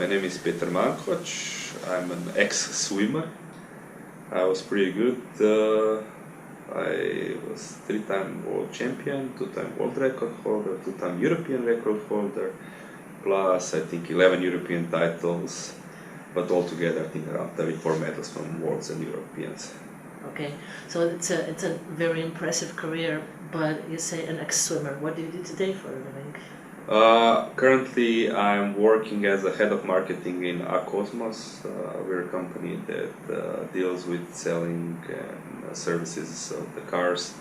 My name is Peter Mankoč. I'm an ex-swimmer. I was pretty good. I was 3-time world champion, 2-time world record holder, 2-time European record holder, plus I think 11 European titles, but altogether I think around 34 medals from worlds and Europeans. Okay, so it's a very impressive career, but you say an ex-swimmer. What do you do today for a living? Currently, I'm working as a head of marketing in Cosmos. We're a company that deals with selling and services of the cars.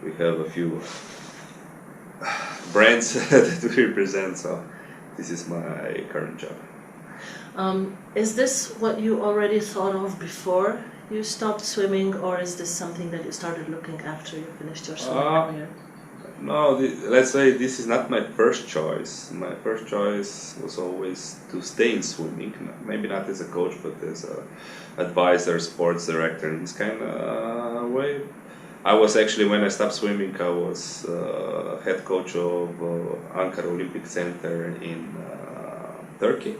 We have a few brands that we represent, so this is my current job. Is this what you already thought of before you stopped swimming, or is this something that you started looking after you finished your swimming career? No, let's say this is not my first choice. My first choice was always to stay in swimming, maybe not as a coach, but as an advisor, sports director in this kind of way. I was actually, when I stopped swimming, I was head coach of Ankara Olympic Center in Turkey.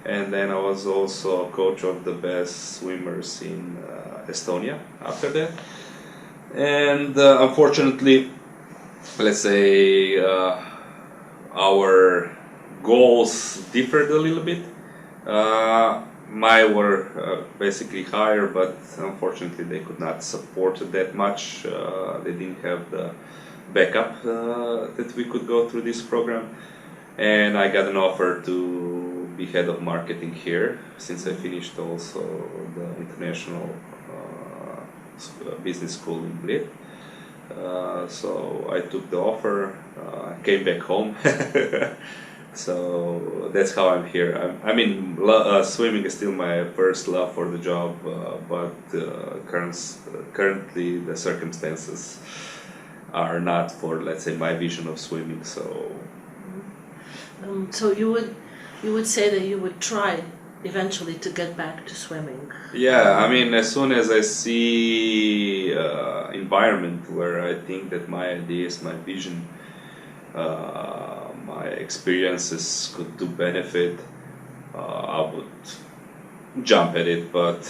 And then I was also coach of the best swimmers in Estonia after that. And unfortunately, let's say our goals differed a little bit. Mine were basically higher, but unfortunately they could not support it that much. They didn't have the backup that we could go through this program. And I got an offer to be head of marketing here, since I finished also the international business school in Bled. So I took the offer, came back home. So that's how I'm here. Swimming is still my first love for the job, but currently the circumstances are not for, let's say, my vision of swimming. So you would say that you would try eventually to get back to swimming. Yeah, as soon as I see environment where I think that my ideas, my vision, my experiences could do benefit, I would jump at it, but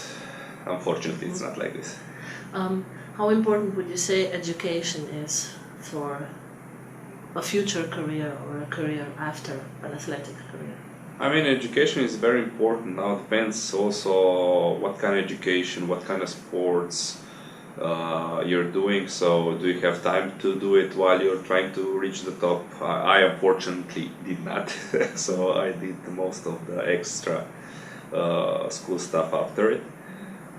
unfortunately it's not like this. How important would you say education is for a future career or a career after an athletic career? Education is very important. Now it depends also what kind of education, what kind of sports you're doing. So do you have time to do it while you're trying to reach the top? I unfortunately did not. So I did most of the extra school stuff after it.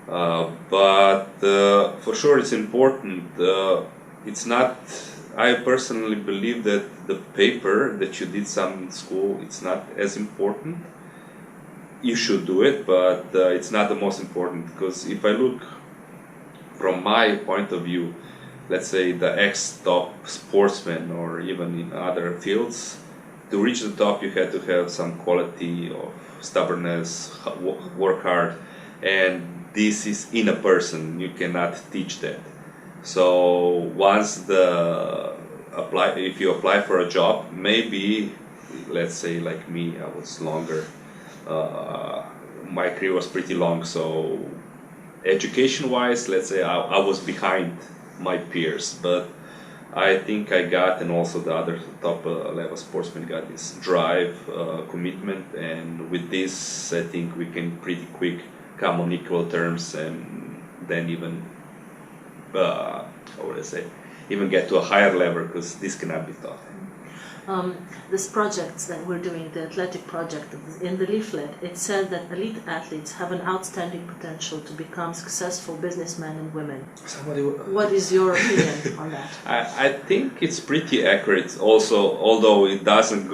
But for sure it's important. It's not... I personally believe that the paper that you did some in school, it's not as important. You should do it, but it's not the most important, because if I look from my point of view, let's say the ex-top sportsman or even in other fields, to reach the top you had to have some quality of stubbornness, work hard, and this is in a person, you cannot teach that. So once if you apply for a job, maybe, let's say like me, I was longer. My career was pretty long, so education-wise, let's say I was behind my peers. But I think I got, and also the other top level sportsmen got, this drive, commitment, and with this, I think we can pretty quick come on equal terms, and then even even get to a higher level, because this cannot be taught. This project that we're doing, the athletic project, in the leaflet, it said that elite athletes have an outstanding potential to become successful businessmen and women. What is your opinion on that? I think it's pretty accurate. Also, although it doesn't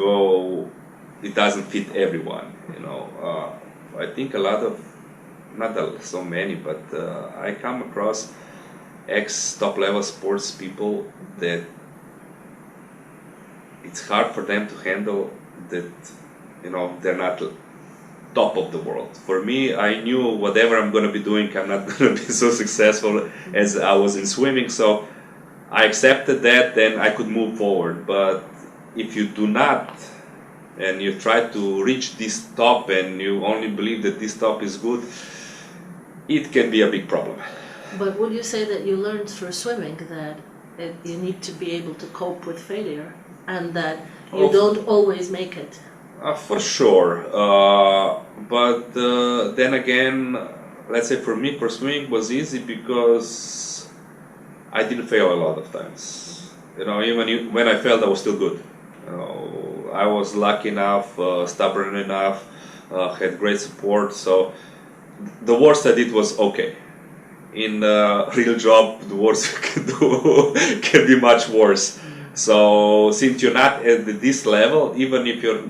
fit everyone. I think a lot of, not so many, but I come across ex-top level sports people that it's hard for them to handle that, they're not top of the world. For me, I knew whatever I'm going to be doing, I'm not going to be so successful as I was in swimming, so I accepted that, then I could move forward. But if you do not and you try to reach this top and you only believe that this top is good, it can be a big problem. But would you say that you learned through swimming that you need to be able to cope with failure and that you don't always make it? For sure. But then again, let's say for me, for swimming was easy because I didn't fail a lot of times. Even when I failed, I was still good. I was lucky enough, stubborn enough, had great support. So the worst I did was okay. In a real job, the worst you can do can be much worse. So since you're not at this level, even if you're,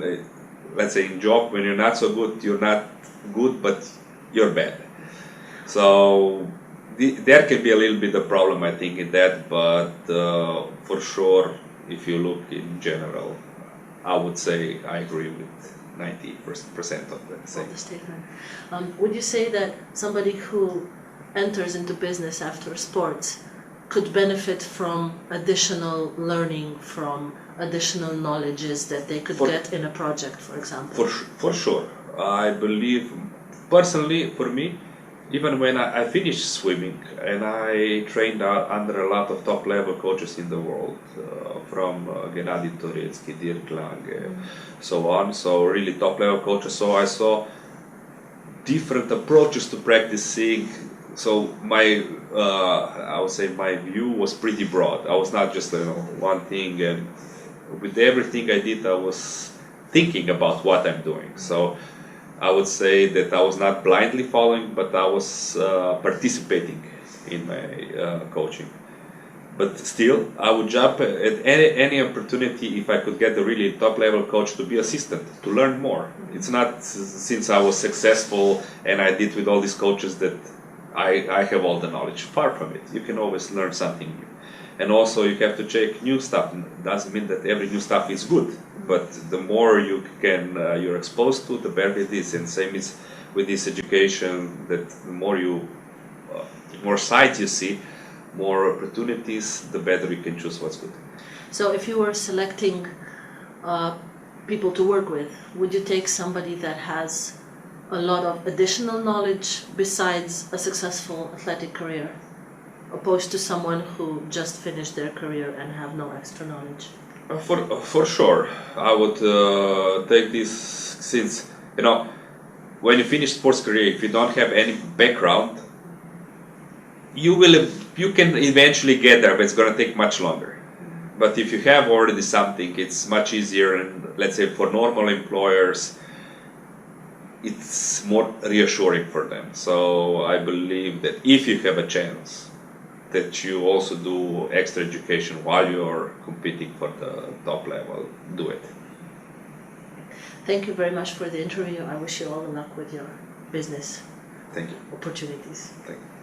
let's say in job, when you're not so good, you're not good, but you're bad. So there can be a little bit of problem, I think, in that. But for sure, if you look in general, I would say I agree with 90% of the statement. Would you say that somebody who enters into business after sports could benefit from additional learning, from additional knowledges that they could get in a project, for example? For sure. I believe, personally, for me, even when I finished swimming and I trained under a lot of top-level coaches in the world, from Gennady Turetsky, Dirk Lange, so on, so really top-level coaches, so I saw different approaches to practicing. So I would say my view was pretty broad. I was not just one thing, and with everything I did, I was thinking about what I'm doing. So I would say that I was not blindly following, but I was participating in my coaching. But still, I would jump at any opportunity if I could get a really top-level coach to be assistant, to learn more. It's not since I was successful and I did with all these coaches that I have all the knowledge. Far from it. You can always learn something new. And also you have to check new stuff. It doesn't mean that every new stuff is good, but the more you're exposed to, the better it is. And same is with this education, that the more sides you see, more opportunities, the better you can choose what's good. So if you were selecting people to work with, would you take somebody that has a lot of additional knowledge besides a successful athletic career, opposed to someone who just finished their career and have no extra knowledge? For sure, I would take this, since when you finish sports career, if you don't have any background, you can eventually get there, but it's going to take much longer. But if you have already something, it's much easier, and let's say for normal employers, it's more reassuring for them. So I believe that if you have a chance, that you also do extra education while you're competing for the top level, do it. Thank you very much for the interview. I wish you all the luck with your business Thank you. opportunities. Thank you.